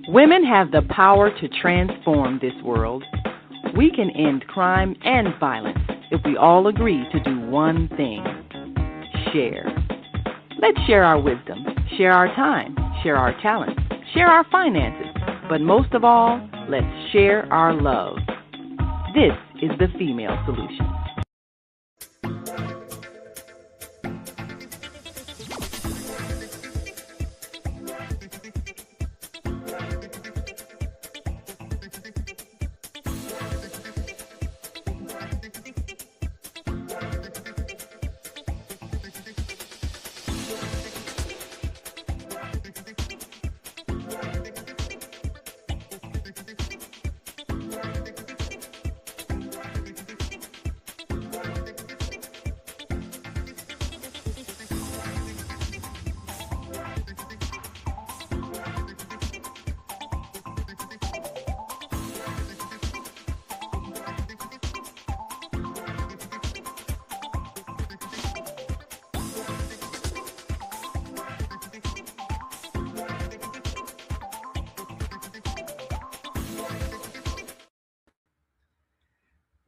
Women have the power to transform this world. We can end crime and violence if we all agree to do one thing: share. Let's share our wisdom, share our time, share our talents, share our finances, but most of all, let's share our love. This is the female solution.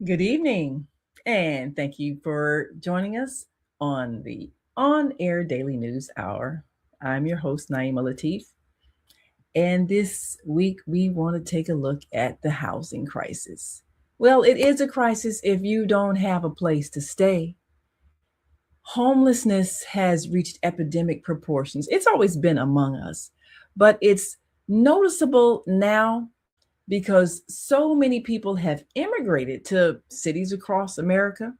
Good evening, and thank you for joining us on the On-Air Daily News Hour. I'm your host, Naima Latif, and this week we want to take a look at the housing crisis. Well, it is a crisis if you don't have a place to stay. Homelessness has reached epidemic proportions. It's always been among us, but it's noticeable now because so many people have immigrated to cities across America,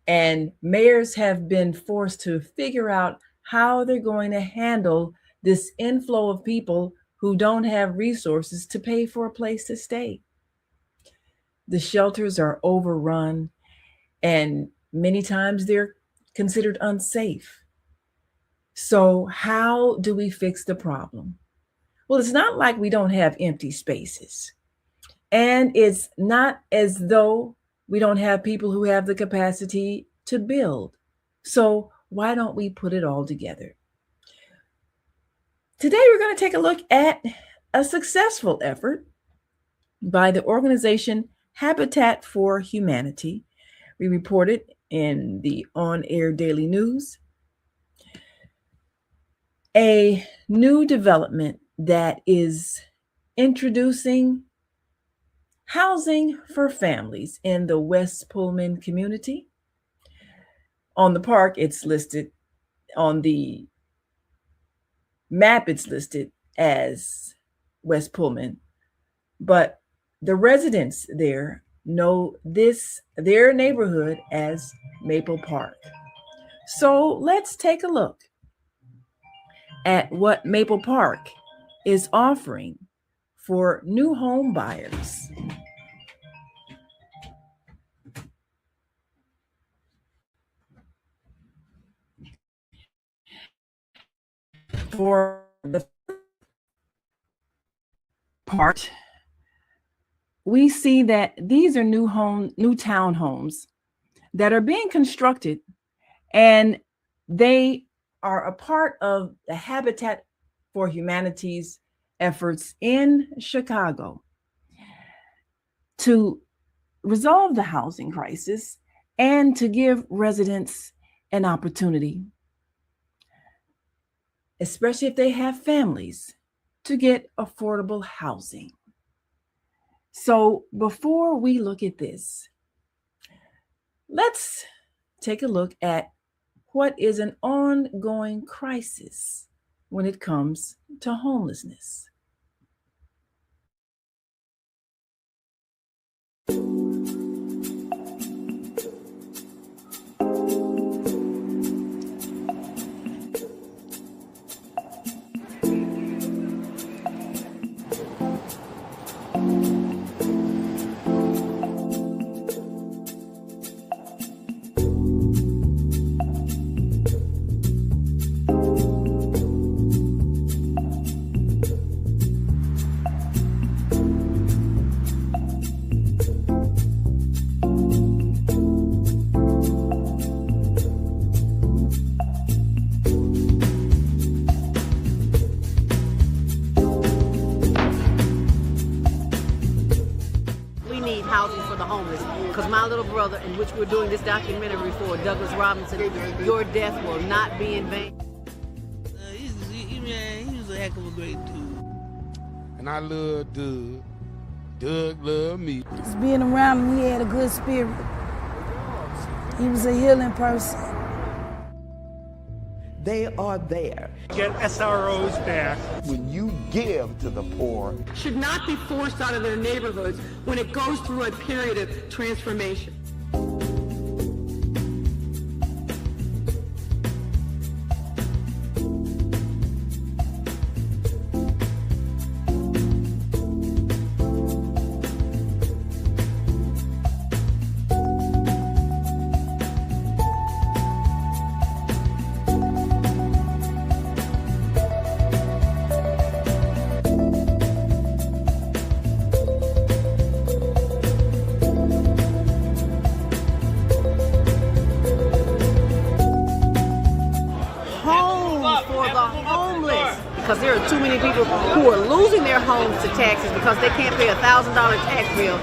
and mayors have been forced to figure out how they're going to handle this inflow of people who don't have resources to pay for a place to stay. The shelters are overrun, and many times they're considered unsafe. So how do we fix the problem? Well, it's not like we don't have empty spaces. And it's not as though we don't have people who have the capacity to build. So why don't we put it all together? Today, we're going to take a look at a successful effort by the organization Habitat for Humanity. We reported in the On-Air Daily News a new development that is introducing housing for families in the West Pullman community. On the park, it's listed, on the map, it's listed as West Pullman, but the residents there know their neighborhood as Maple Park. So let's take a look at what Maple Park is offering for new home buyers. For the part, we see that these are new townhomes that are being constructed, and they are a part of the Habitat for Humanity's efforts in Chicago to resolve the housing crisis and to give residents an opportunity, especially if they have families, to get affordable housing. So before we look at this, let's take a look at what is an ongoing crisis when it comes to homelessness. brother, in which we're doing this documentary for, Douglas Robinson, your death will not be in vain. He was a heck of a great dude. And I love Doug. Doug loved me. Just being around him, he had a good spirit. He was a healing person. They are there. Get SROs back. When you give to the poor, should not be forced out of their neighborhoods when it goes through a period of transformation. Because there are too many people who are losing their homes to taxes because they can't pay a $1,000 tax bill.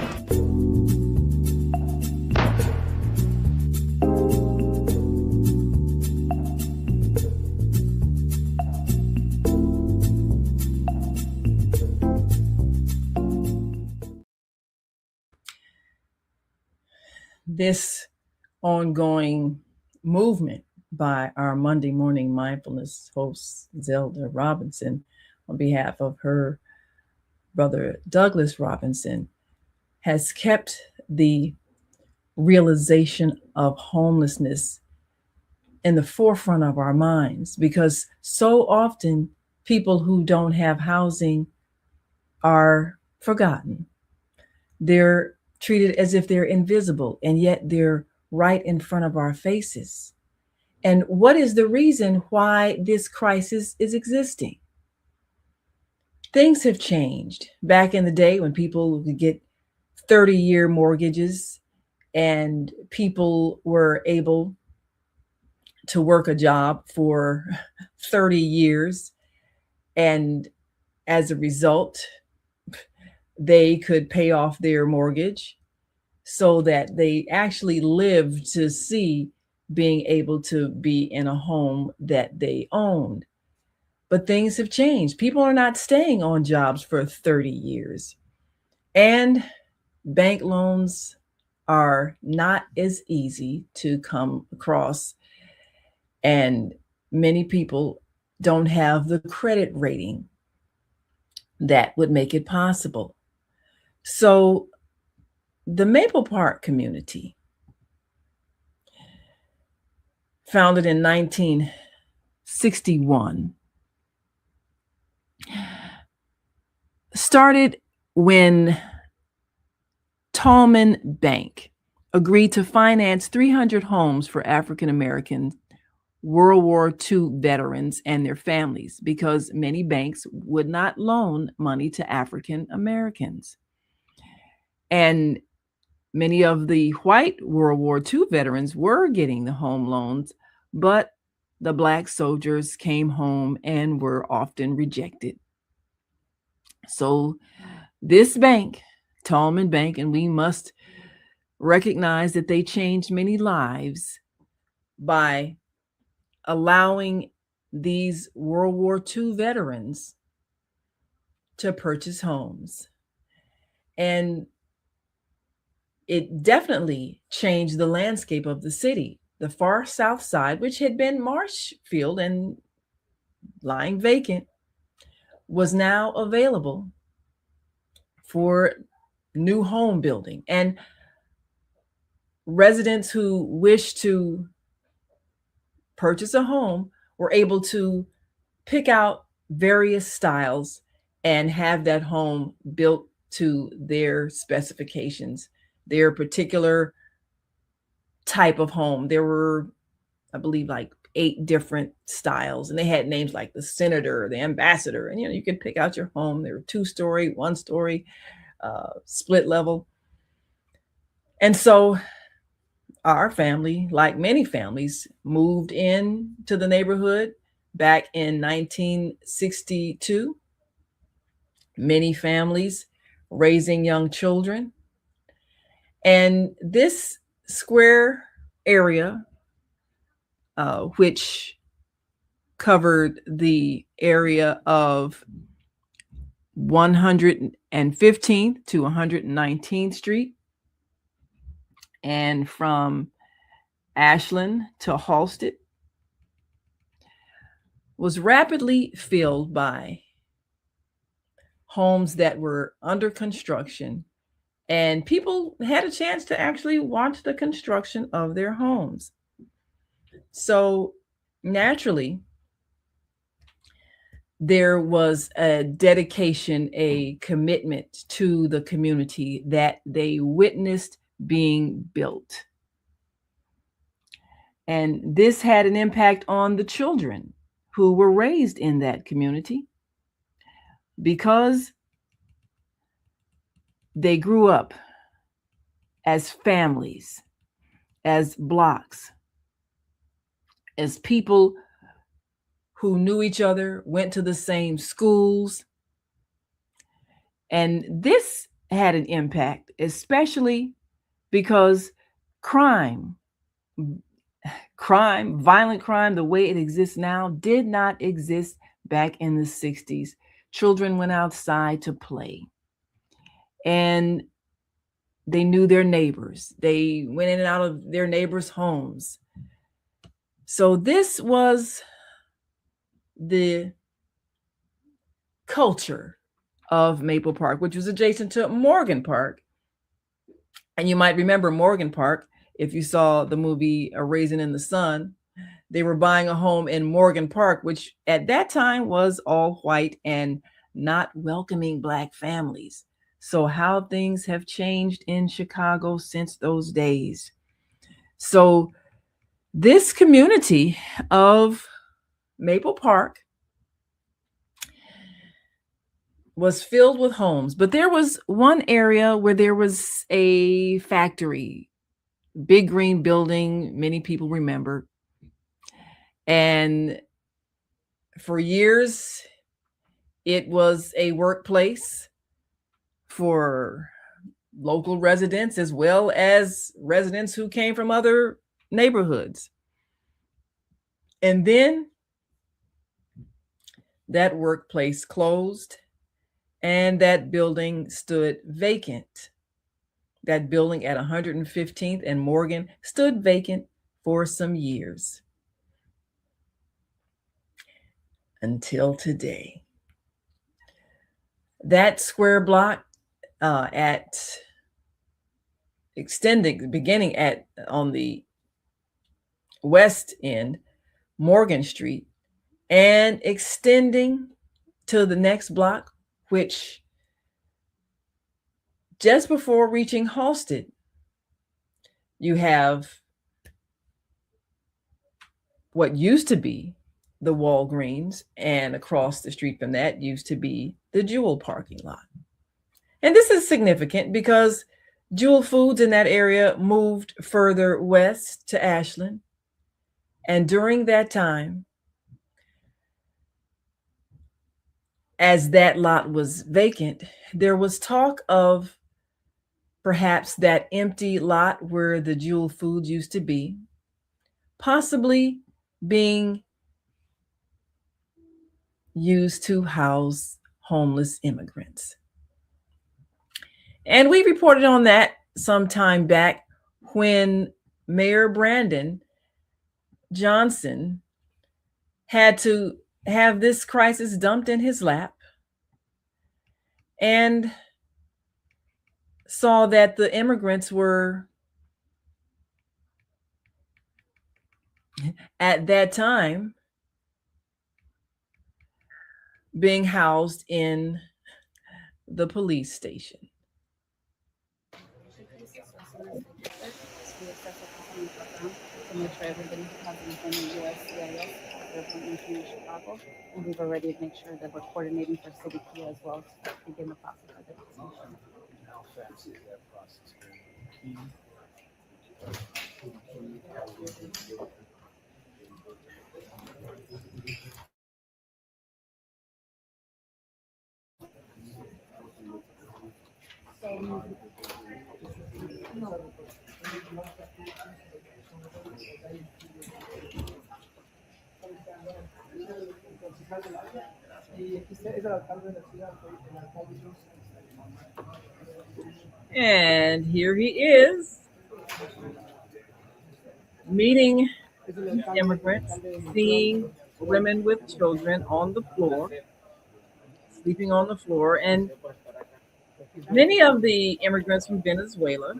This ongoing movement by our Monday morning mindfulness host, Zelda Robinson, on behalf of her brother, Douglas Robinson, has kept the realization of homelessness in the forefront of our minds, because so often people who don't have housing are forgotten. They're treated as if they're invisible, and yet they're right in front of our faces. And what is the reason why this crisis is existing? Things have changed. Back in the day when people could get 30-year mortgages and people were able to work a job for 30 years, and as a result, they could pay off their mortgage so that they actually lived to see being able to be in a home that they owned. But things have changed. People are not staying on jobs for 30 years. And bank loans are not as easy to come across. And many people don't have the credit rating that would make it possible. So the Maple Park community, founded in 1961, started when Tallman Bank agreed to finance 300 homes for African American World War II veterans and their families, because many banks would not loan money to African Americans. And many of the white World War II veterans were getting the home loans, but the Black soldiers came home and were often rejected. So this bank, Tallman Bank, and we must recognize that they changed many lives by allowing these World War II veterans to purchase homes. And it definitely changed the landscape of the city. The far south side, which had been Marshfield and lying vacant, was now available for new home building. And residents who wished to purchase a home were able to pick out various styles and have that home built to their specifications, their particular type of home. There were, I believe, like 8 different styles, and they had names like the Senator, the Ambassador, and you could pick out your home. There were 2-story, 1-story, split level. And so our family, like many families, moved in to the neighborhood back in 1962. Many families raising young children. And this square area, which covered the area of 115th to 119th Street, and from Ashland to Halsted, was rapidly filled by homes that were under construction, and people had a chance to actually watch the construction of their homes. So naturally, there was a dedication, a commitment to the community that they witnessed being built. And this had an impact on the children who were raised in that community, because they grew up as families, as blocks, as people who knew each other, went to the same schools. And this had an impact, especially because crime, violent crime, the way it exists now, did not exist back in the 60s. Children went outside to play, and they knew their neighbors. They went in and out of their neighbors' homes. So this was the culture of Maple Park, which was adjacent to Morgan Park. And you might remember Morgan Park if you saw the movie A Raisin in the Sun. They were buying a home in Morgan Park, which at that time was all white and not welcoming Black families. So how things have changed in Chicago since those days. So this community of Maple Park was filled with homes, but there was one area where there was a factory, big green building, many people remember. And for years, it was a workplace for local residents as well as residents who came from other neighborhoods. And then that workplace closed and that building stood vacant. That building at 115th and Morgan stood vacant for some years until today. That square block beginning on the west end, Morgan Street, and extending to the next block, which just before reaching Halsted, you have what used to be the Walgreens, and across the street from that used to be the Jewel parking lot. And this is significant because Jewel Foods in that area moved further west to Ashland. And during that time, as that lot was vacant, there was talk of perhaps that empty lot where the Jewel Foods used to be, possibly being used to house homeless immigrants. And we reported on that some time back when Mayor Brandon Johnson had to have this crisis dumped in his lap and saw that the immigrants were at that time being housed in the police station. To make sure everybody has been in USCIS their appointments in Chicago, and we've already made sure that we're coordinating for City Key as well to begin the process of the vaccination. How fast is that process going? And here he is, meeting immigrants, seeing women with children on the floor, sleeping on the floor. And many of the immigrants from Venezuela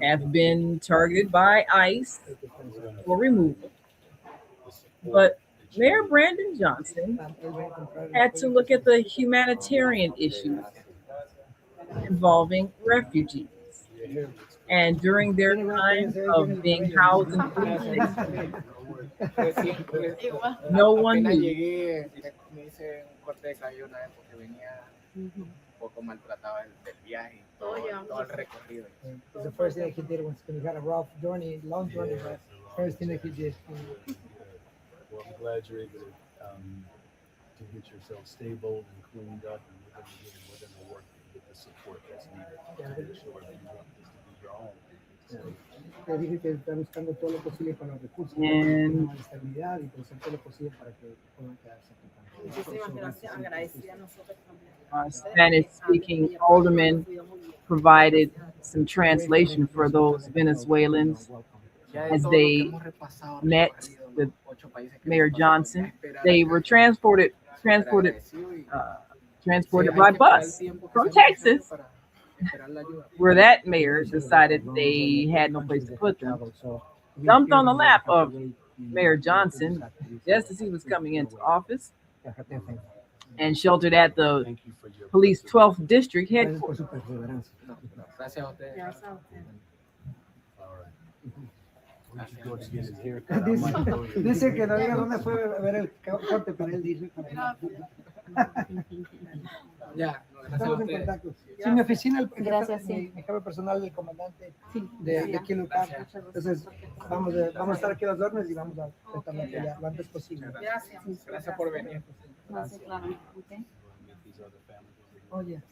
have been targeted by ICE for removal. But Mayor Brandon Johnson had to look at the humanitarian issues involving refugees. And during their time of being housed in food stations, no one knew. The first thing that he did was when he had a rough journey, long journey, the first thing that he did. Well, I'm glad you're able to get yourself stable and cleaned up, and we're going to work to get the support that's needed to ensure that you want this to be your own. Le dije que está buscando todo lo posible para los recursos, And para la estabilidad y por hacer todo lo posible para que puedan quedarse aquí. Muchísimas gracias, agradecida a nosotros también. our Spanish-speaking alderman provided some translation for those Venezuelans as they met with Mayor Johnson. They were transported by bus from Texas, where that mayor decided they had no place to put them. Dumped on the lap of Mayor Johnson just as he was coming into office, and sheltered at the police 12th district headquarters. Dice que no diga dónde fue a ver el corte, pero él dice. Ya, estamos en contacto. Sí, mi oficina, Gracias, mi jefe personal del comandante de aquí local. Entonces, vamos a estar aquí a las órdenes y vamos a tratar ya lo antes posible. Gracias. Gracias por venir. Gracias, claro. Okay. Oye,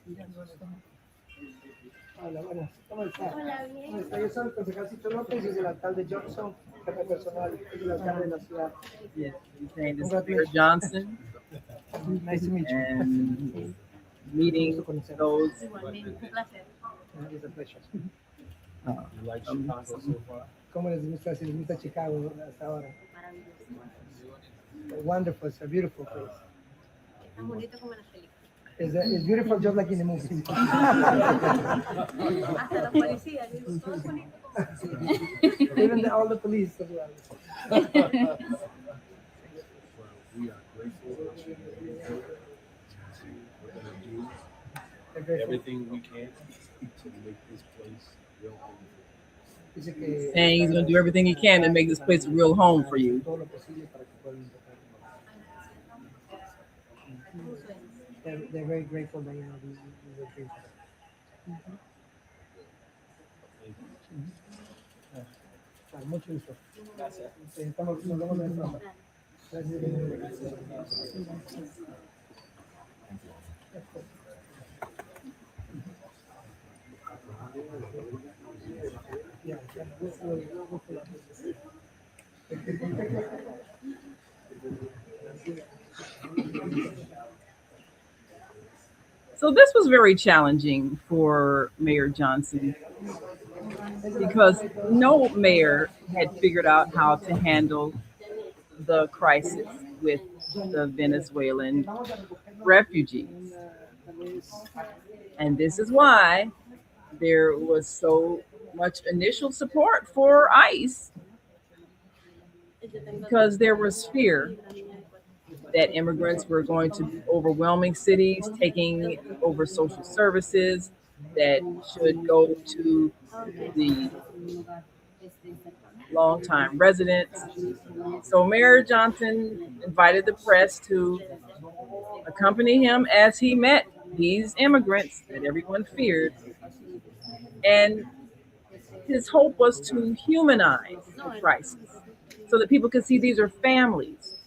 hola, buenas. ¿Cómo está? Hola, bien. ¿Cómo está? Yo soy el concejal López y el alcalde Johnson, jefe personal del alcalde de la ciudad. Yes, his name is Mayor Johnson. Nice to meet you. And meeting those It's a pleasure. You like Chicago so far? ¿Cómo les gusta? Si les gusta Chicago hasta ahora. Wonderful, it's a beautiful place. Tan bonito como las películas. It's beautiful just like in the movies. Hasta los policías, todo es bonito. Even all the police as well. Well, we are grateful that you're here. We're going to do everything we can to make this place real home. saying he's going to do everything he can to make this place a real home for you. They're very grateful that we're grateful. Mucho gusto. Gracias. Nos vemos en el programa. Gracias. So this was very challenging for Mayor Johnson because no mayor had figured out how to handle the crisis with the Venezuelan refugees. And this is why there was so much initial support for ICE, because there was fear that immigrants were going to be overwhelming cities, taking over social services that should go to the longtime residents. So Mayor Johnson invited the press to accompany him as he met these immigrants that everyone feared. And his hope was to humanize the crisis so that people could see these are families.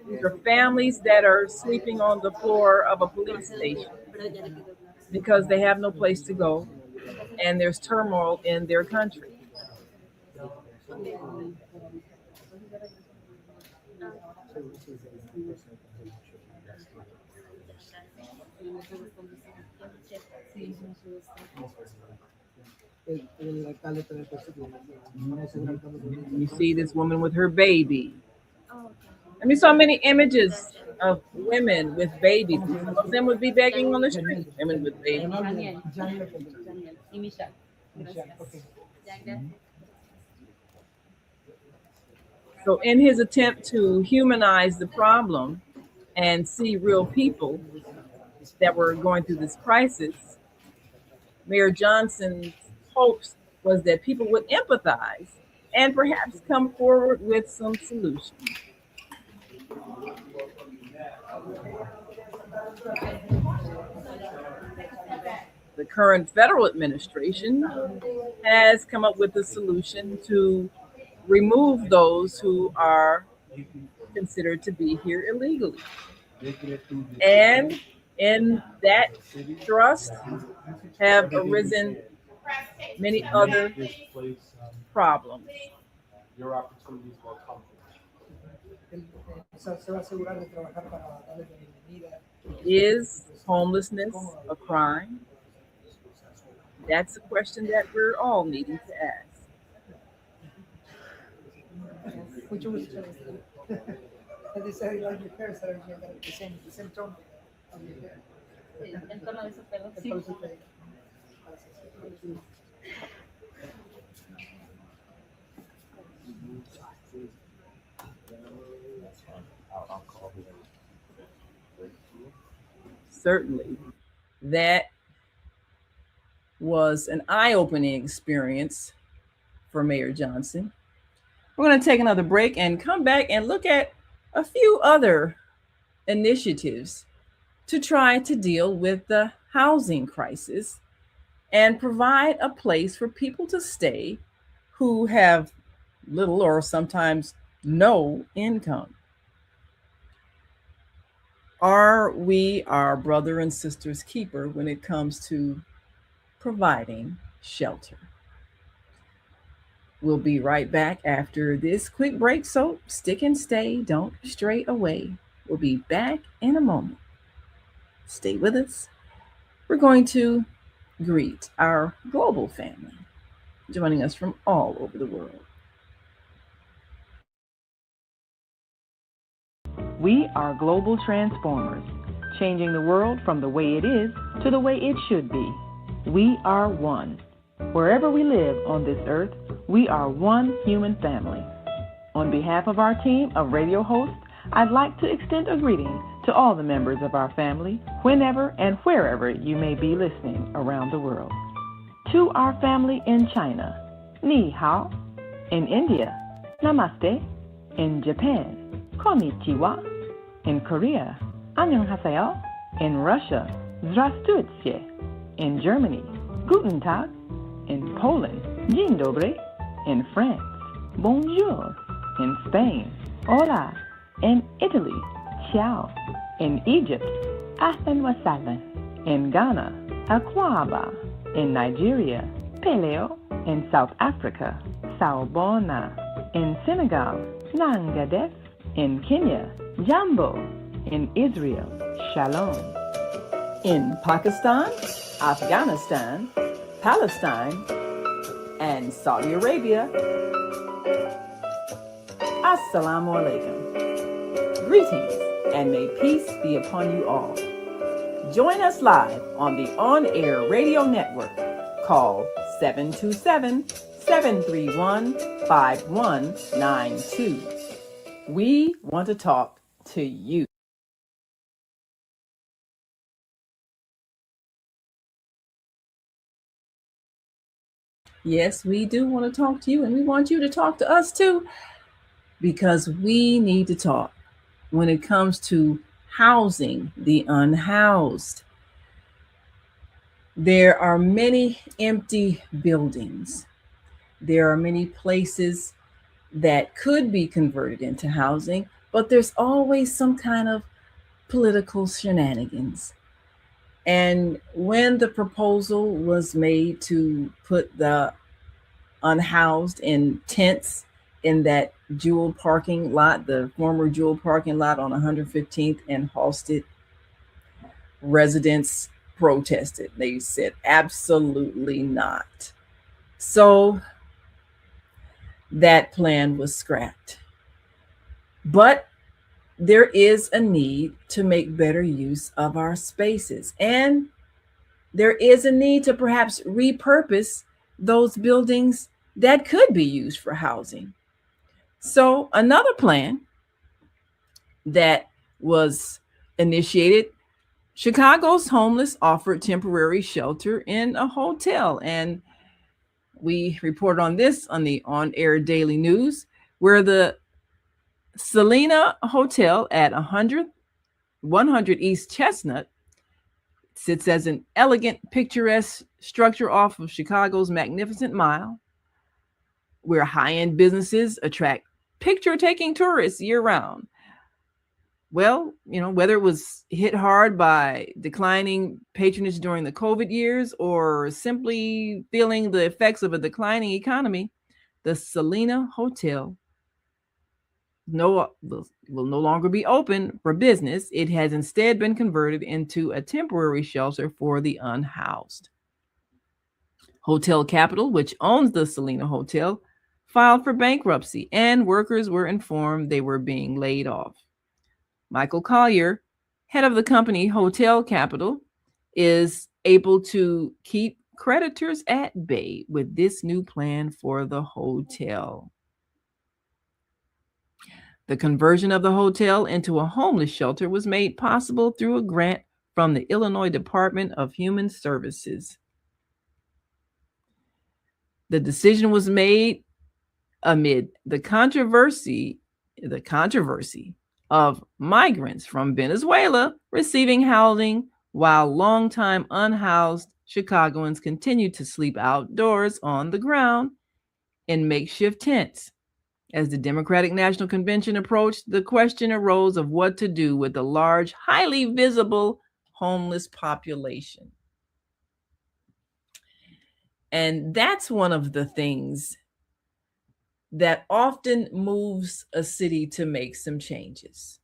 These are families that are sleeping on the floor of a police station because they have no place to go. and there's turmoil in their country. You see this woman with her baby. I mean, so many images of women with babies. Some of them would be begging on the street. Women with babies. So, in his attempt to humanize the problem and see real people that were going through this crisis, Mayor Johnson's hopes was that people would empathize and perhaps come forward with some solutions. The current federal administration has come up with a solution to remove those who are considered to be here illegally. And in that thrust have arisen many other problems. Your opportunities will come. Is homelessness a crime? That's a question that we're all needing to ask. They say like your hair, so you got the same tone of your hair. El tono de su pelo, sí. Certainly, that was an eye-opening experience for Mayor Johnson. We're going to take another break and come back and look at a few other initiatives to try to deal with the housing crisis and provide a place for people to stay who have little or sometimes no income. Are we our brother and sister's keeper when it comes to providing shelter? We'll be right back after this quick break, so stick and stay, don't stray away. We'll be back in a moment. Stay with us. We're going to greet our global family joining us from all over the world. We are global transformers, changing the world from the way it is to the way it should be. We are one. Wherever we live on this earth, we are one human family. On behalf of our team of radio hosts, I'd like to extend a greeting to all the members of our family, whenever and wherever you may be listening around the world. To our family in China, Ni Hao. In India, Namaste. In Japan, Konnichiwa. In Korea, Annyeonghaseyo. In Russia, Здравствуйте. In Germany, Guten Tag. In Poland, Dzień dobry. In France, Bonjour. In Spain, Hola. In Italy, Ciao. In Egypt, Ahlan wa sahlan. In Ghana, Akwaba. In Nigeria, Peleo. In South Africa, Sawubona. In Senegal, Nangadef. In Kenya, Jambo. In Israel, Shalom. In Pakistan, Afghanistan, Palestine, and Saudi Arabia, Assalamu alaikum. Greetings, and may peace be upon you all. Join us live on the on-air radio network called 727-731-5192. We want to talk to you. Yes, we do want to talk to you, and we want you to talk to us too, because we need to talk when it comes to housing the unhoused. There are many empty buildings. There are many places that could be converted into housing, but there's always some kind of political shenanigans. And when the proposal was made to put the unhoused in tents in that Jewel parking lot, the former Jewel parking lot on 115th and Halsted, residents protested. They said absolutely not. So that plan was scrapped. But there is a need to make better use of our spaces. And there is a need to perhaps repurpose those buildings that could be used for housing. So another plan that was initiated, Chicago's homeless offered temporary shelter in a hotel. And we reported on this on the on-air daily news, where the Selena Hotel at 100 East Chestnut sits as an elegant, picturesque structure off of Chicago's Magnificent Mile, where high-end businesses attract picture-taking tourists year-round. Well, whether it was hit hard by declining patronage during the COVID years or simply feeling the effects of a declining economy, the Selena Hotel will no longer be open for business. It has instead been converted into a temporary shelter for the unhoused. Hotel Capital, which owns the Selena Hotel, filed for bankruptcy, and workers were informed they were being laid off. Michael Collier, head of the company Hotel Capital, is able to keep creditors at bay with this new plan for the hotel. The conversion of the hotel into a homeless shelter was made possible through a grant from the Illinois Department of Human Services. The decision was made amid the controversy of migrants from Venezuela receiving housing, while longtime unhoused Chicagoans continued to sleep outdoors on the ground in makeshift tents. As the Democratic National Convention approached, the question arose of what to do with the large, highly visible homeless population. And that's one of the things that often moves a city to make some changes.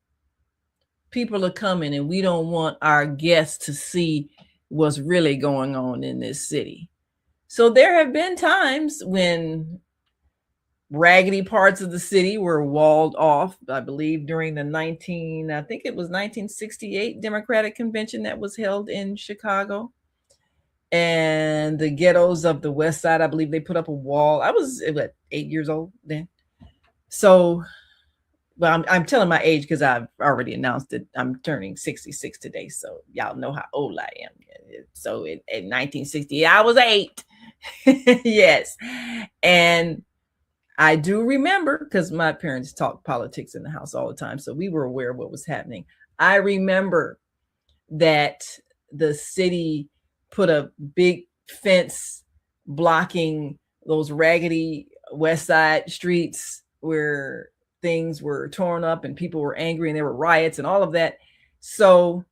People are coming and we don't want our guests to see what's really going on in this city. So there have been times when raggedy parts of the city were walled off, I believe during the 1968 Democratic Convention that was held in Chicago. And the ghettos of the West Side, I believe they put up a wall. I was 8 years old then. So, well, I'm telling my age because I've already announced that I'm turning 66 today. So y'all know how old I am. So in 1968, I was 8. Yes. And I do remember, because my parents talked politics in the house all the time, so we were aware of what was happening. I remember that the city put a big fence blocking those raggedy West Side streets where things were torn up and people were angry and there were riots and all of that. So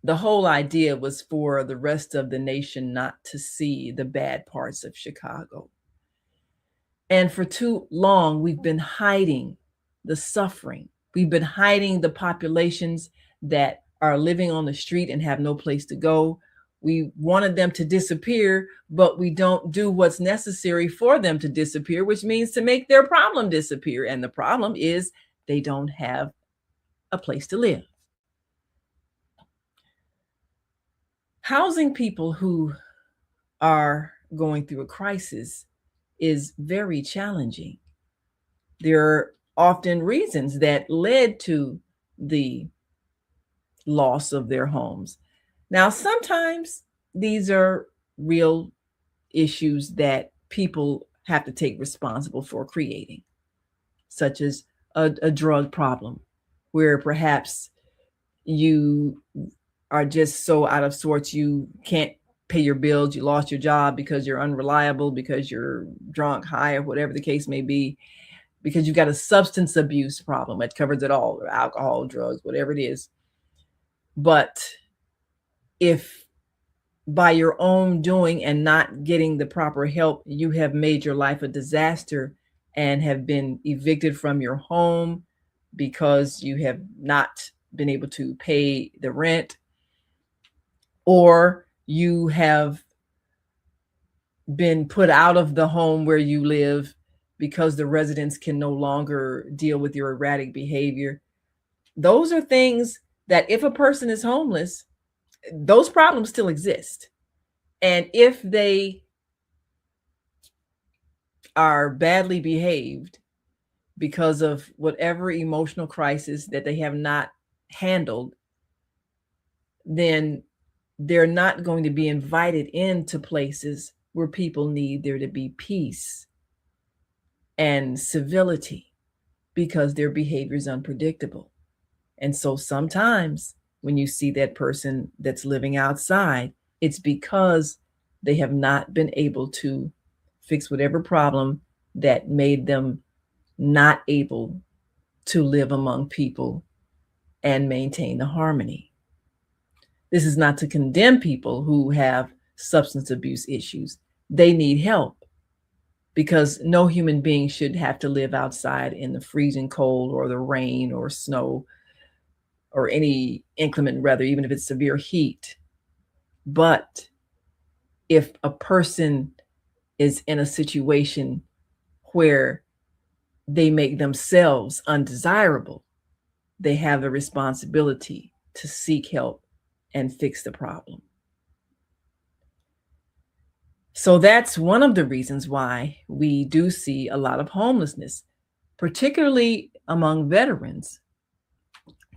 the whole idea was for the rest of the nation not to see the bad parts of Chicago. And for too long, we've been hiding the suffering. We've been hiding the populations that are living on the street and have no place to go. We wanted them to disappear, but we don't do what's necessary for them to disappear, which means to make their problem disappear. And the problem is they don't have a place to live. Housing people who are going through a crisis is very challenging. There are often reasons that led to the loss of their homes. Now, sometimes these are real issues that people have to take responsible for creating, such as a drug problem, where perhaps you are just so out of sorts, you can't pay your bills, you lost your job because you're unreliable, because you're drunk, high, or whatever the case may be, because you've got a substance abuse problem that covers it all, or alcohol, drugs, whatever it is. But if by your own doing and not getting the proper help, you have made your life a disaster and have been evicted from your home because you have not been able to pay the rent, or you have been put out of the home where you live because the residents can no longer deal with your erratic behavior. Those are things that if a person is homeless, those problems still exist. And if they are badly behaved because of whatever emotional crisis that they have not handled, then they're not going to be invited into places where people need there to be peace and civility, because their behavior is unpredictable. And so sometimes when you see that person that's living outside, it's because they have not been able to fix whatever problem that made them not able to live among people and maintain the harmony. This is not to condemn people who have substance abuse issues. They need help, because no human being should have to live outside in the freezing cold or the rain or snow or any inclement weather, even if it's severe heat. But if a person is in a situation where they make themselves undesirable, they have the responsibility to seek help and fix the problem. So that's one of the reasons why we do see a lot of homelessness, particularly among veterans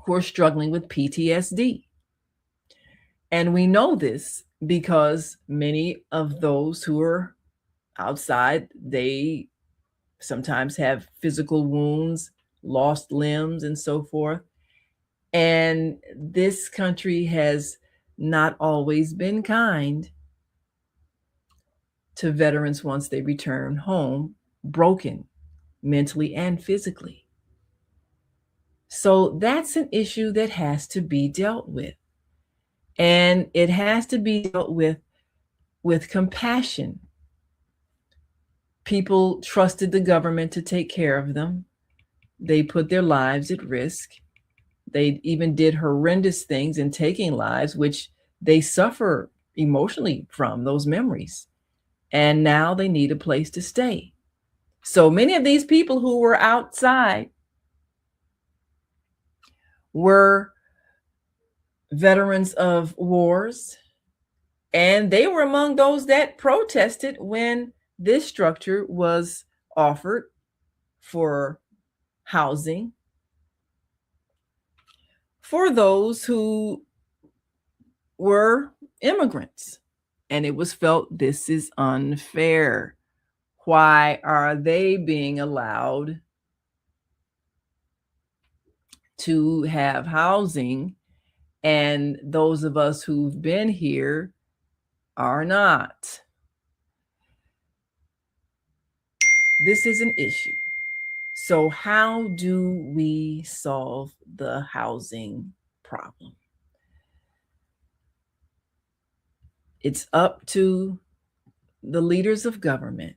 who are struggling with PTSD. And we know this because many of those who are outside, they sometimes have physical wounds, lost limbs, and so forth. And this country has not always been kind to veterans once they return home, broken mentally and physically. So that's an issue that has to be dealt with. And it has to be dealt with compassion. People trusted the government to take care of them. They put their lives at risk. They even did horrendous things in taking lives, which they suffer emotionally from those memories. And now they need a place to stay. So many of these people who were outside were veterans of wars, and they were among those that protested when this structure was offered for housing for those who were immigrants. And it was felt, this is unfair. Why are they being allowed to have housing and those of us who've been here are not? This is an issue. So how do we solve the housing problem? It's up to the leaders of government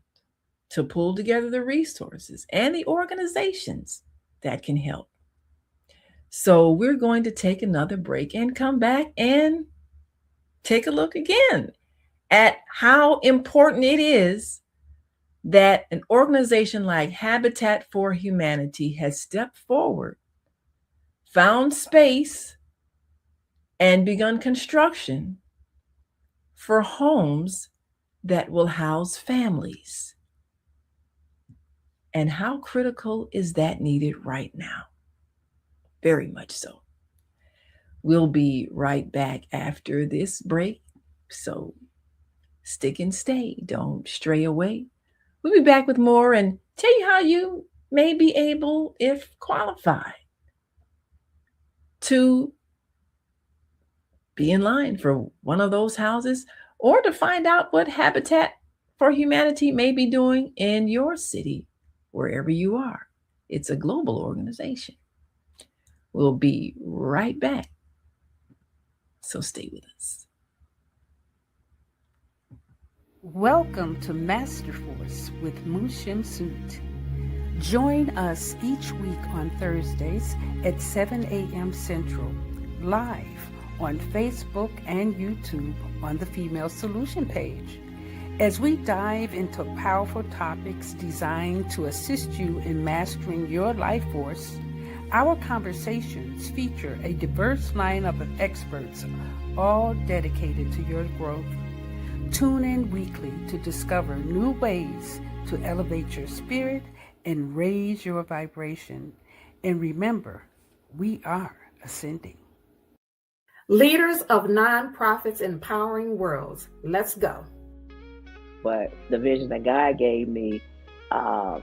to pull together the resources and the organizations that can help. So we're going to take another break and come back and take a look again at how important it is that an organization like Habitat for Humanity has stepped forward, found space, and begun construction for homes that will house families. And how critical is that needed right now? Very much so. We'll be right back after this break. So stick and stay. Don't stray away. We'll be back with more and tell you how you may be able, if qualified, to be in line for one of those houses, or to find out what Habitat for Humanity may be doing in your city, wherever you are. It's a global organization. We'll be right back. So stay with us. Welcome to Masterforce with Mushim Suit. Join us each week on Thursdays at 7 a.m. Central, live on Facebook and YouTube on the Female Solution page, as we dive into powerful topics designed to assist you in mastering your life force. Our conversations feature a diverse lineup of experts, all dedicated to your growth. Tune in weekly to discover new ways to elevate your spirit and raise your vibration. And remember, we are ascending. Leaders of nonprofits empowering worlds. Let's go. But the vision that God gave me, I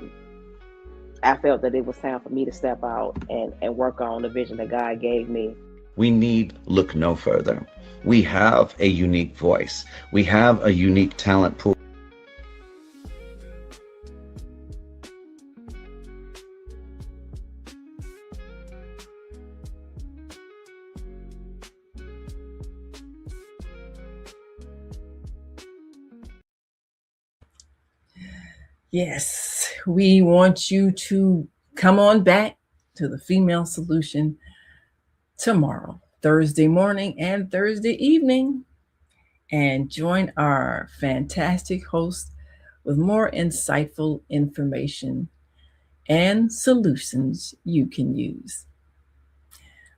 felt that it was time for me to step out and work on the vision that God gave me. We need look no further. We have a unique voice. We have a unique talent pool. Yes, we want you to come on back to the Female Solution tomorrow, Thursday morning and Thursday evening, and join our fantastic host with more insightful information and solutions you can use.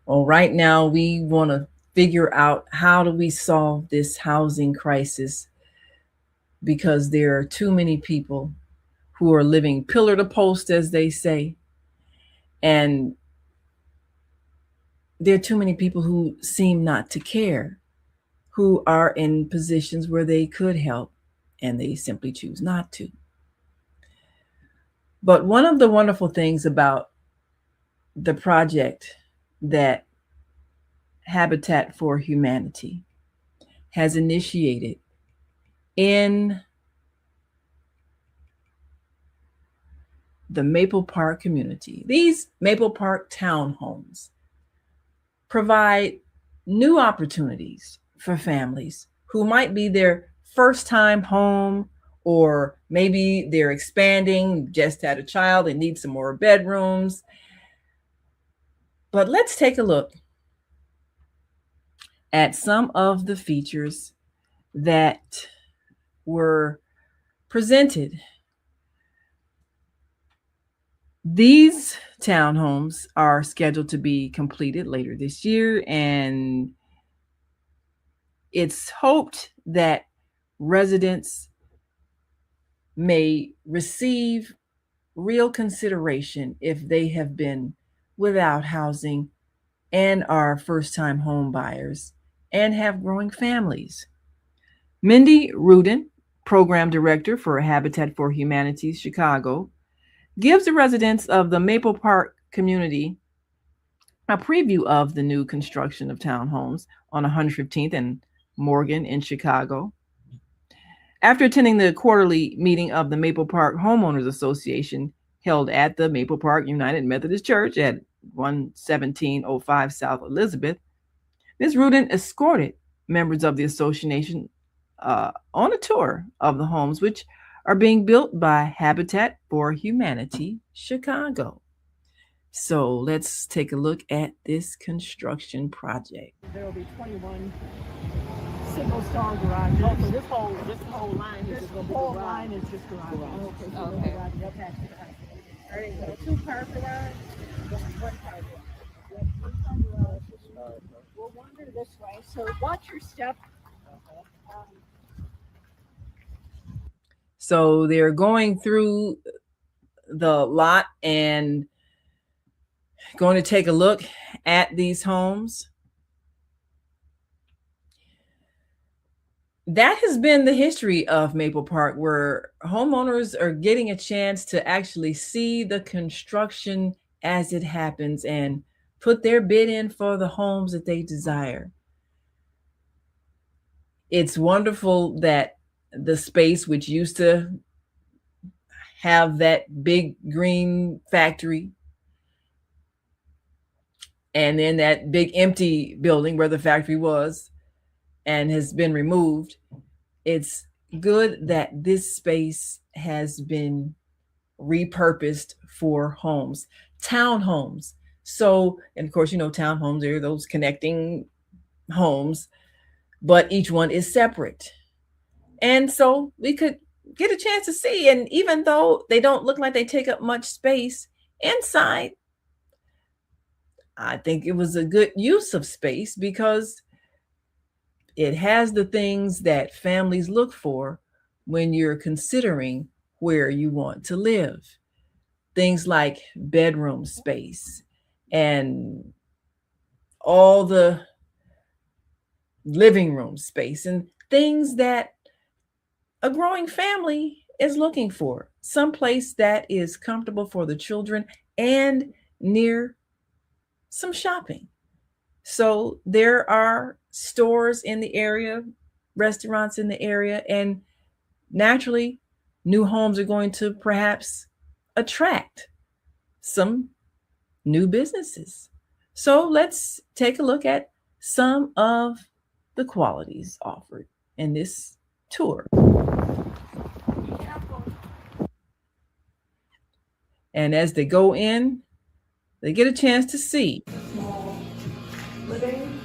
Well, right now we want to figure out how do we solve this housing crisis, because there are too many people who are living pillar to post, as they say, and there are too many people who seem not to care, who are in positions where they could help and they simply choose not to. But one of the wonderful things about the project that Habitat for Humanity has initiated in the Maple Park community, these Maple Park townhomes provide new opportunities for families who might be their first time home, or maybe they're expanding, just had a child, they need some more bedrooms. But let's take a look at some of the features that were presented. These townhomes are scheduled to be completed later this year, and it's hoped that residents may receive real consideration if they have been without housing and are first-time home buyers and have growing families. Mindy Rudin, Program Director for Habitat for Humanity Chicago, gives the residents of the Maple Park community a preview of the new construction of townhomes on 115th and Morgan in Chicago. After attending the quarterly meeting of the Maple Park Homeowners Association held at the Maple Park United Methodist Church at 11705 South Elizabeth, Ms. Rudin escorted members of the association on a tour of the homes, which are being built by Habitat for Humanity Chicago. So let's take a look at this construction project. There will be 21 single-stall garages. Oh, so this whole line is just going to be garage. Line is just garage. Okay. So okay. Garage, they'll pass the garage. All right, so 2 car garage, 1 car garage. We'll wander this way, so watch your step. So they're going through the lot and going to take a look at these homes. That has been the history of Maple Park, where homeowners are getting a chance to actually see the construction as it happens and put their bid in for the homes that they desire. It's wonderful that the space, which used to have that big green factory and then that big empty building where the factory was and has been removed, it's good that this space has been repurposed for homes, townhomes. So, and of course, townhomes are those connecting homes, but each one is separate. And so we could get a chance to see. And even though they don't look like they take up much space inside, I think it was a good use of space because it has the things that families look for when you're considering where you want to live. Things like bedroom space and all the living room space and things that a growing family is looking for. Someplace that is comfortable for the children and near some shopping. So there are stores in the area, restaurants in the area, and naturally, new homes are going to perhaps attract some new businesses. So let's take a look at some of the qualities offered in this tour. And as they go in, they get a chance to see. Small living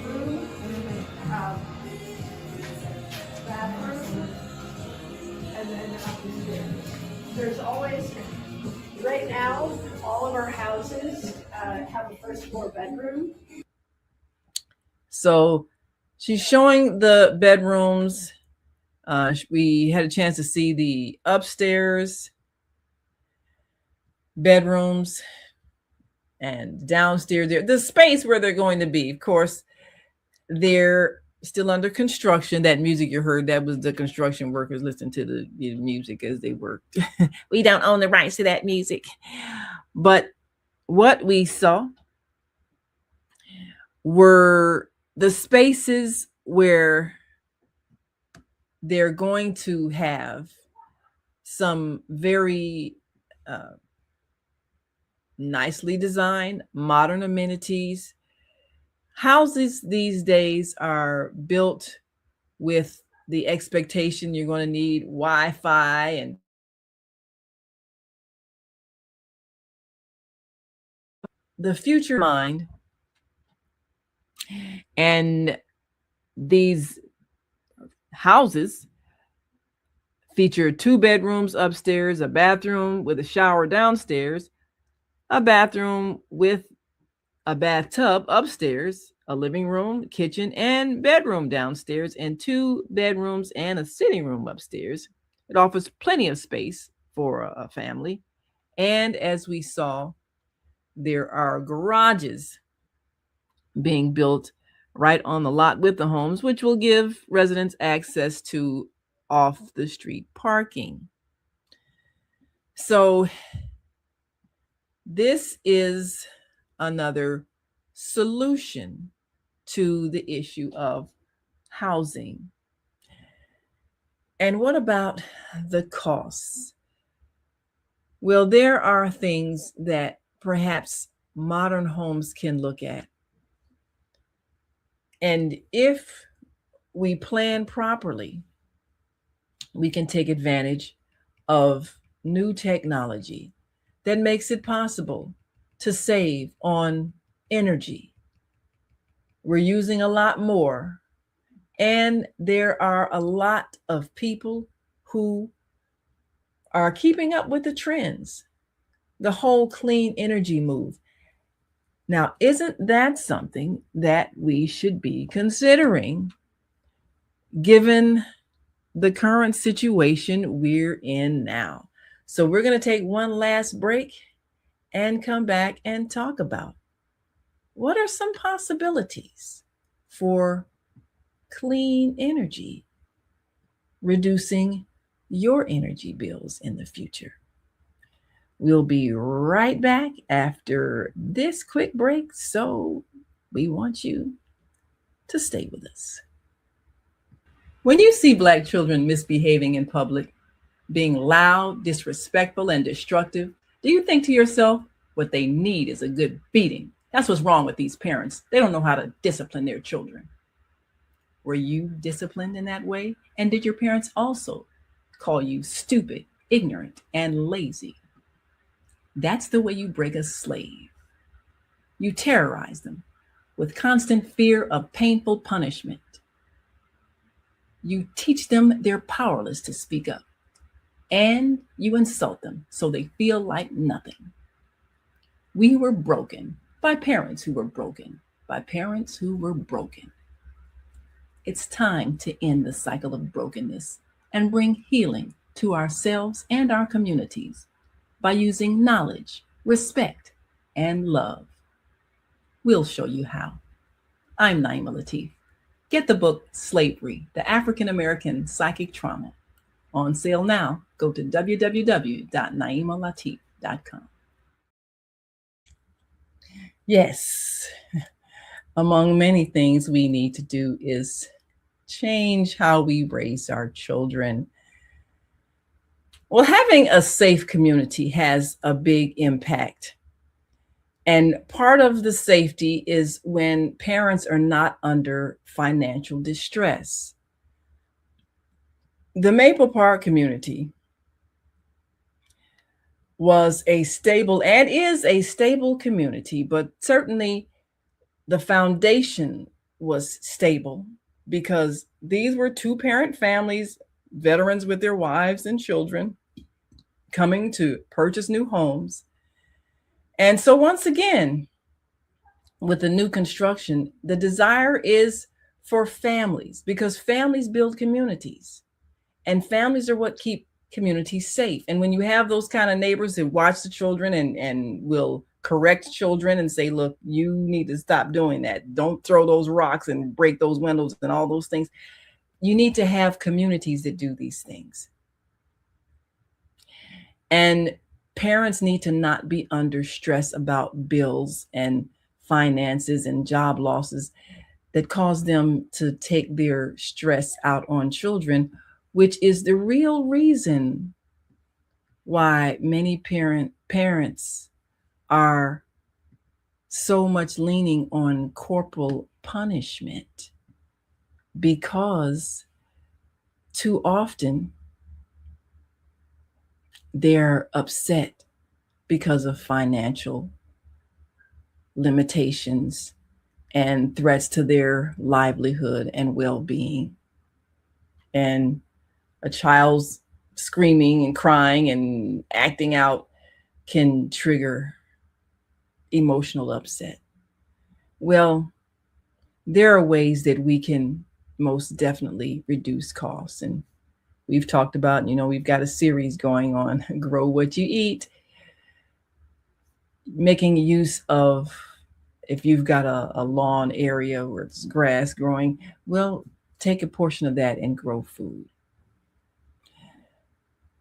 room, bathroom, and then upstairs. There's always, right now, all of our houses have a first floor bedroom. So she's showing the bedrooms. We had a chance to see the upstairs bedrooms and downstairs there, the space where they're going to be. Of course, they're still under construction. That music you heard, that was the construction workers listening to the music as they worked. We don't own the rights to that music. But what we saw were the spaces where they're going to have some very nicely designed modern amenities. Houses these days are built with the expectation you're going to need Wi-Fi and the future mind. And these houses feature 2 bedrooms upstairs, a bathroom with a shower downstairs, a bathroom with a bathtub upstairs, a living room, kitchen, and bedroom downstairs, and 2 bedrooms and a sitting room upstairs. It offers plenty of space for a family. And as we saw, there are garages being built right on the lot with the homes, which will give residents access to off the street parking. So this is another solution to the issue of housing. And what about the costs? Well, there are things that perhaps modern homes can look at. And if we plan properly, we can take advantage of new technology that makes it possible to save on energy. We're using a lot more, and there are a lot of people who are keeping up with the trends, the whole clean energy move. Now, isn't that something that we should be considering given the current situation we're in now? So we're going to take one last break and come back and talk about what are some possibilities for clean energy, reducing your energy bills in the future. We'll be right back after this quick break, so we want you to stay with us. When you see Black children misbehaving in public, being loud, disrespectful, and destructive, do you think to yourself, what they need is a good beating? That's what's wrong with these parents. They don't know how to discipline their children. Were you disciplined in that way? And did your parents also call you stupid, ignorant, and lazy? That's the way you break a slave. You terrorize them with constant fear of painful punishment. You teach them they're powerless to speak up, and you insult them so they feel like nothing. We were broken by parents who were broken, by parents who were broken. It's time to end the cycle of brokenness and bring healing to ourselves and our communities by using knowledge, respect, and love. We'll show you how. I'm Naima Latif. Get the book Slavery, the African American Psychic Trauma. On sale now. Go to www.naimalatif.com. Yes, among many things we need to do is change how we raise our children. Well, having a safe community has a big impact. And part of the safety is when parents are not under financial distress. The Maple Park community was a stable and is a stable community, but certainly the foundation was stable because these were two-parent families, veterans with their wives and children coming to purchase new homes. And so once again, with the new construction, the desire is for families because families build communities and families are what keep communities safe. And when you have those kind of neighbors that watch the children and will correct children and say, look, you need to stop doing that. Don't throw those rocks and break those windows and all those things. You need to have communities that do these things. And parents need to not be under stress about bills and finances and job losses that cause them to take their stress out on children, which is the real reason why many parents are so much leaning on corporal punishment, because too often they're upset because of financial limitations and threats to their livelihood and well-being. And a child's screaming and crying and acting out can trigger emotional upset. Well, there are ways that we can most definitely reduce costs. And we've talked about, we've got a series going on, Grow What You Eat, making use of, if you've got a lawn area where it's grass growing, well, take a portion of that and grow food.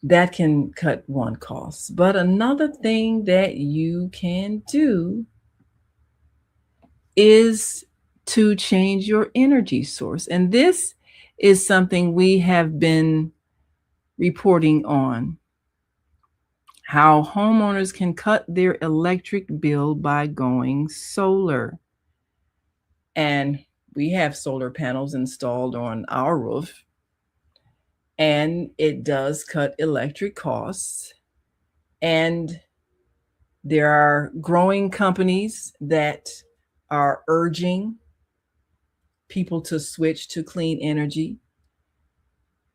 That can cut one cost. But another thing that you can do is to change your energy source. And this is something we have been reporting on, how homeowners can cut their electric bill by going solar. And we have solar panels installed on our roof, and it does cut electric costs. And there are growing companies that are urging people to switch to clean energy.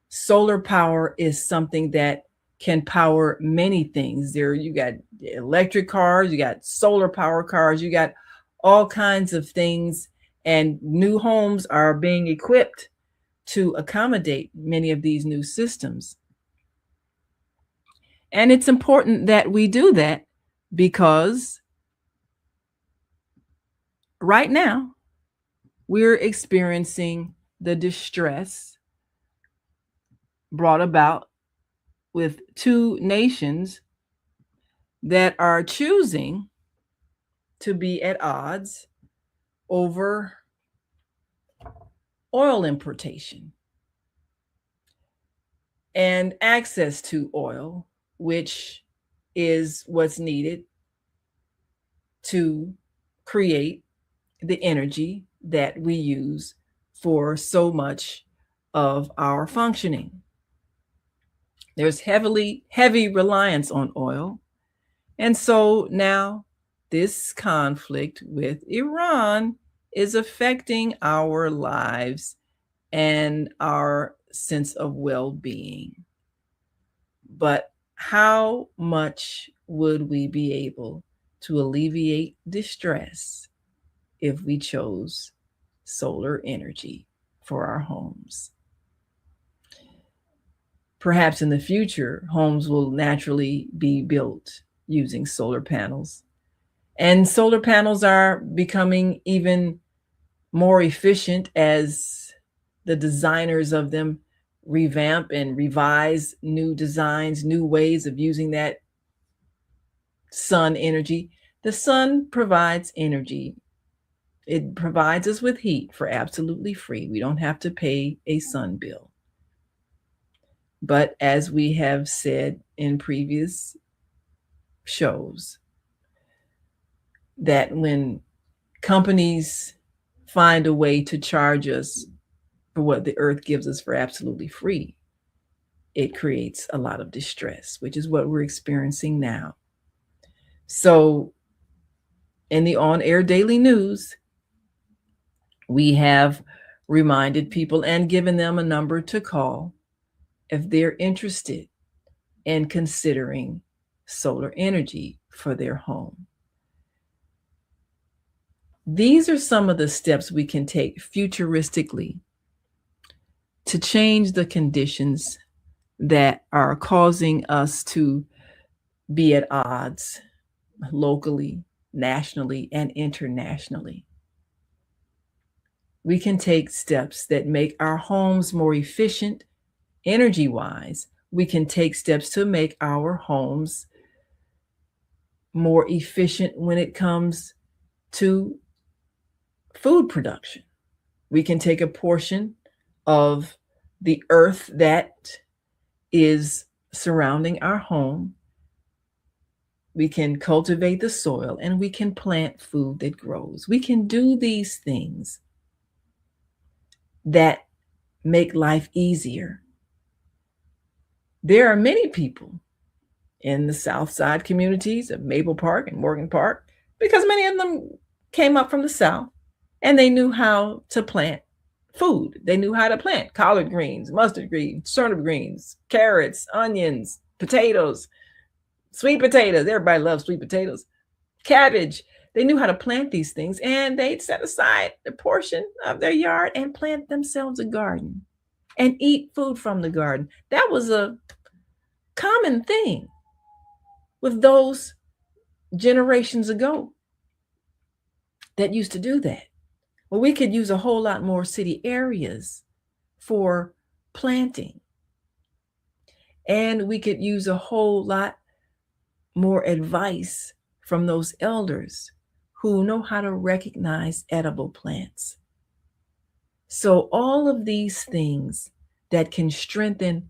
Solar power is something that can power many things. You got electric cars, you got solar power cars, you got all kinds of things, and new homes are being equipped to accommodate many of these new systems. And it's important that we do that because right now we're experiencing the distress brought about with two nations that are choosing to be at odds over oil importation and access to oil, which is what's needed to create the energy that we use for so much of our functioning. There's heavy reliance on oil. And so now this conflict with Iran is affecting our lives and our sense of well-being. But how much would we be able to alleviate distress if we chose solar energy for our homes? Perhaps in the future, homes will naturally be built using solar panels. And solar panels are becoming even more efficient as the designers of them revamp and revise new designs, new ways of using that sun energy. The sun provides energy. It provides us with heat for absolutely free. We don't have to pay a sun bill. But as we have said in previous shows, that when companies find a way to charge us for what the earth gives us for absolutely free, it creates a lot of distress, which is what we're experiencing now. So in the on-air daily news, we have reminded people and given them a number to call if they're interested in considering solar energy for their home. These are some of the steps we can take futuristically to change the conditions that are causing us to be at odds locally, nationally, and internationally. We can take steps that make our homes more efficient energy-wise. We can take steps to make our homes more efficient when it comes to food production. We can take a portion of the earth that is surrounding our home. We can cultivate the soil and we can plant food that grows. We can do these things that make life easier. There are many people in the South Side communities of Maple Park and Morgan Park, because many of them came up from the South and they knew how to plant food. They knew how to plant collard greens, mustard greens, turnip greens, carrots, onions, potatoes, sweet potatoes. Everybody loves sweet potatoes. Cabbage. They knew how to plant these things, and they'd set aside a portion of their yard and plant themselves a garden and eat food from the garden. That was a common thing with those generations ago that used to do that. Well, we could use a whole lot more city areas for planting. And we could use a whole lot more advice from those elders who know how to recognize edible plants. So all of these things that can strengthen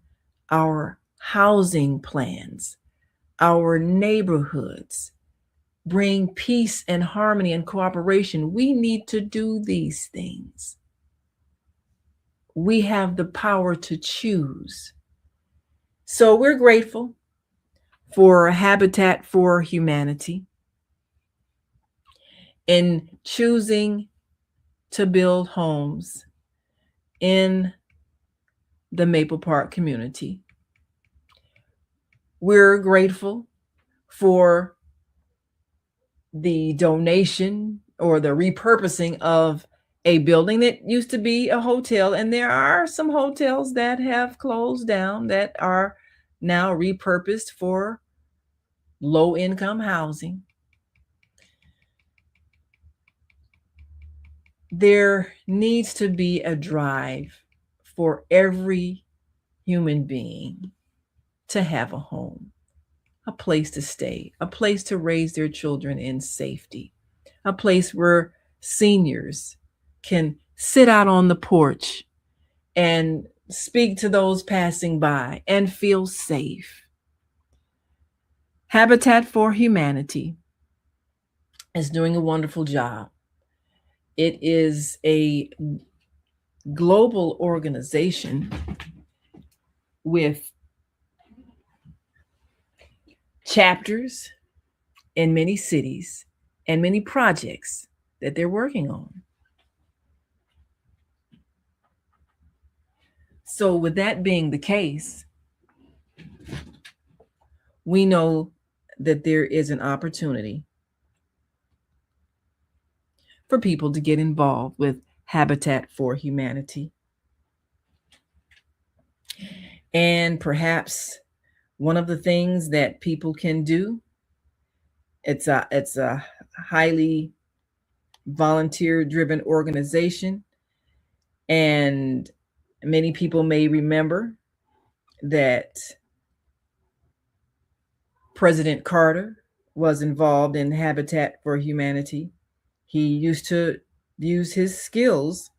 our housing plans, our neighborhoods, bring peace and harmony and cooperation, we need to do these things. We have the power to choose. So we're grateful for Habitat for Humanity in choosing to build homes in the Maple Park community. We're grateful for the donation or the repurposing of a building that used to be a hotel. And there are some hotels that have closed down that are now repurposed for low-income housing. There needs to be a drive for every human being to have a home, a place to stay, a place to raise their children in safety, a place where seniors can sit out on the porch and speak to those passing by and feel safe. Habitat for Humanity is doing a wonderful job. It is a global organization with chapters in many cities and many projects that they're working on. So with that being the case, we know that there is an opportunity for people to get involved with Habitat for Humanity. And perhaps one of the things that people can do, it's a highly volunteer-driven organization, and many people may remember that President Carter was involved in Habitat for Humanity. He used to use his skills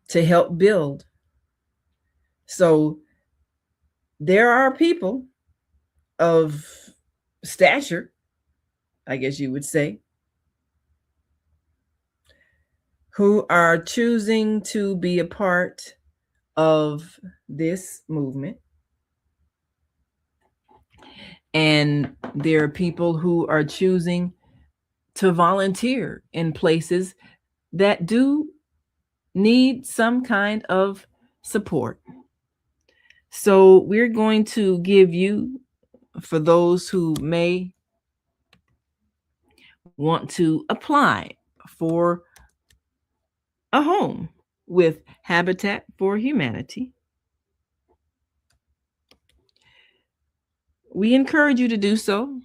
to help build. So there are people of stature, I guess you would say, who are choosing to be a part of this movement. And there are people who are choosing to volunteer in places that do need some kind of support. So we're going to give you, for those who may want to apply for a home with Habitat for Humanity, we encourage you to do so,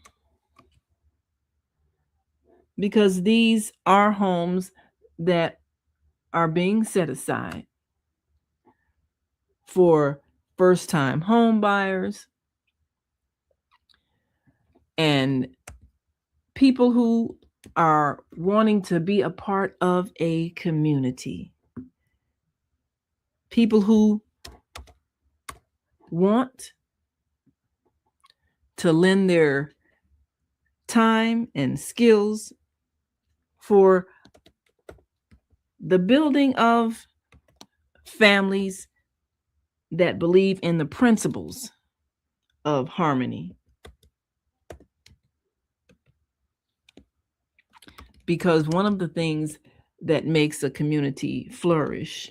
because these are homes that are being set aside for first-time home buyers and people who are wanting to be a part of a community. People who want to lend their time and skills for the building of families that believe in the principles of harmony. Because one of the things that makes a community flourish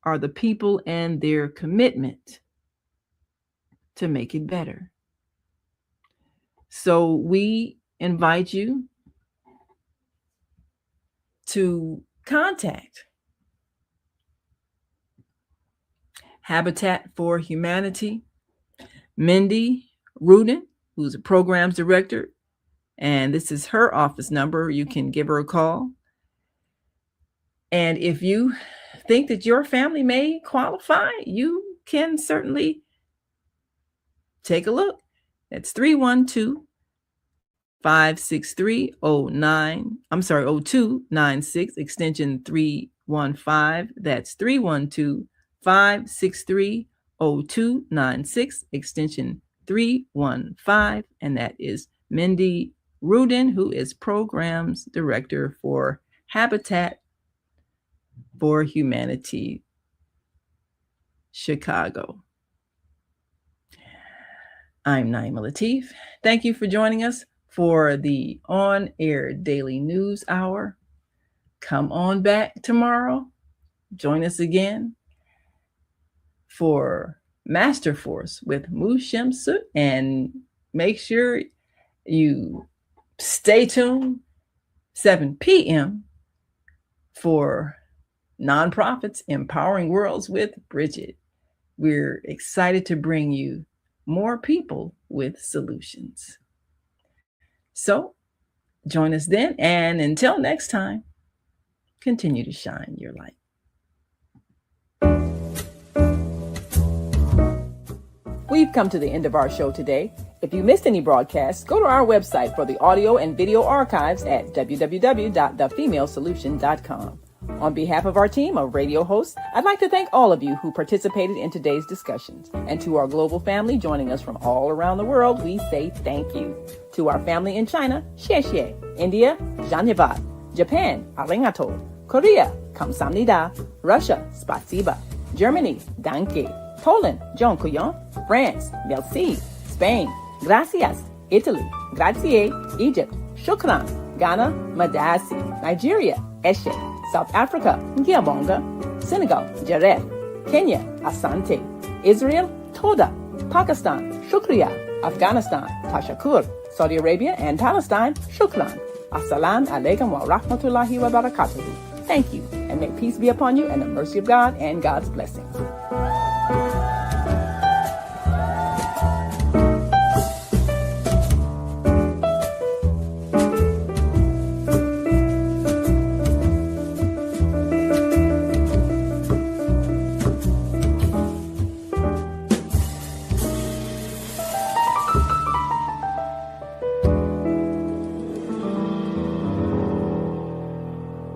are the people and their commitment to make it better. So we invite you to contact Habitat for Humanity, Mindy Rudin, who's a programs director, and this is her office number. You can give her a call. And if you think that your family may qualify, you can certainly take a look. That's 312-563-0296, extension 315. That's 312-563-0296, extension 315. And that is Mindy Rudin, who is programs director for Habitat for Humanity, Chicago. I'm Naima Latif. Thank you for joining us for the on-air daily news hour. Come on back tomorrow. Join us again for Master Force with Mushem Sut, and make sure you stay tuned 7 p.m. for Nonprofits Empowering Worlds with Bridget. We're excited to bring you more people with solutions. So join us then, and until next time, continue to shine your light. We've come to the end of our show today. If you missed any broadcasts, go to our website for the audio and video archives at www.thefemalesolution.com. On behalf of our team of radio hosts, I'd like to thank all of you who participated in today's discussions. And to our global family joining us from all around the world, we say thank you. To our family in China, xie xie. India, zhanyavad. Japan, arigato. Korea, kamsamnida. Russia, spasiba. Germany, danke. Poland, dziękuję. France, merci. Spain, gracias. Italy, grazie. Egypt, shukran. Ghana, madasi. Nigeria, eshe. South Africa, ngiyabonga. Senegal, jareh. Kenya, asante. Israel, toda. Pakistan, shukriya. Afghanistan, tashakur. Saudi Arabia and Palestine, shukran. Assalamu alaikum wa rahmatullahi wa barakatuhu. Thank you, and may peace be upon you and the mercy of God and God's blessings.